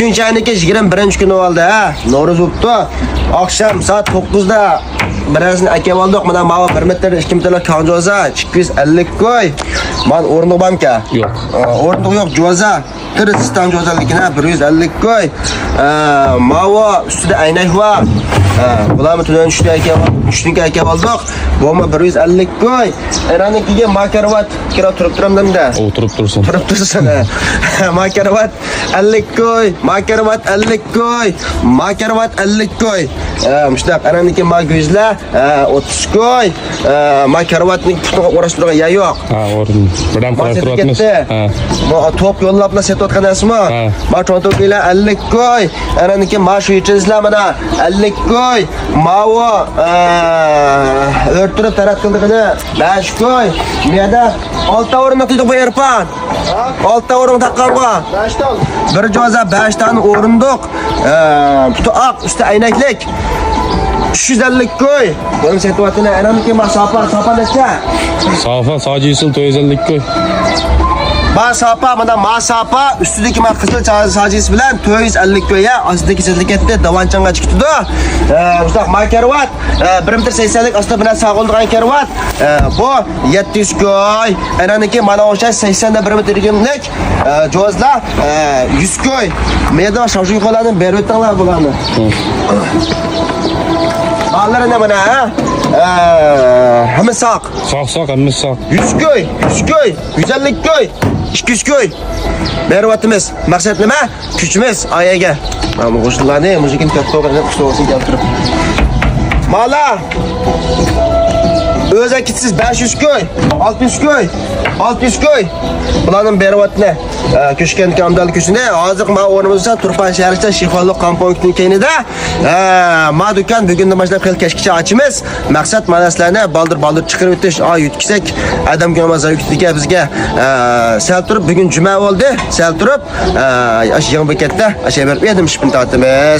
Shunchaki 21-kuni oldi ha. Noroz bo'pti. Akşam saat 9'da birazını aka oldik. Mana mava 1 metr 2 metrlik kanjoza 250 koy. Men o'rniq bormi-ka? Yo'q. O'rniq yo'q, joza. Tiristdan jozaligina 150 koy. Mava ustida aynak bor. Bularni tunan 3 aka oldik. Bo'ma 150 koy. Eranikiga makarvat kira turib turamda. O'tirib tursin. Turib tursin. Makarvat 50 koy. Makarvat 50 koy. Makarvat 50 koy. Mushtaq ananiki maguzla 30 koy. Makarvatning putini o'rashtirgan ya yo'q. Ha, o'rin. Biram qilib Ha. Bu top yo'llabla setayotganasizmi? Ma cho'ntoqlar 50 koy. Ananiki ma shu ichizlar mana 50 koy. Mavo o'rtirib taratqanligini 5 koy. Menda 6 o'rinni tutib qo'yarpan. 6 o'rin taqqanqa. 5 ta. Bir joza 5 tani o'rindiq. Putu oq usti aynaklik. 350 koy. Benim setvatine anamiki masafa necha? Safa sadece 450 koy. Masafa mana masafa ustidagi ma qizil sajis bilan 450 ko'ya, ostidagi sizlikatda davanchanga chiqdi. Ustaq makarvat 1 metr 80lik osti bilan saqoldigan karvat. Bu 700 koy. Ananiki mana o'sha 80 da 1 metr 20lik jozlar 100 koy. Menda shoshu qo'ladim berib o'tinglar bularni. Ballarına mana ha? Hemen saq. Saq, hammasi saq. 100 koy, 100 koy, 150 koy, 200 koy. Bervatimiz. Maqsad nima? Kuchimiz ayaga. Mana qo'shiqlarni muzikani katta qilib qustog'ini keltirib. Mala. O'za kitsiz 500 koy, 600 koy, 600 koy. Bularning bervatni ko'shkan kamdal ko'shini hozir ma o'rnimizda Turpan shahrida Shifolik komponentning keyinida ma do'kon bugundan boshlab qilkashgacha ochimiz. Maqsad manaslarni baldir chiqarib o'tish, yutkisak adam kunamaz yutdiga bizga sal turib bugun juma bo'ldi. Sal turib ash yig'im bekatda asha berib edim shipin tatimiz.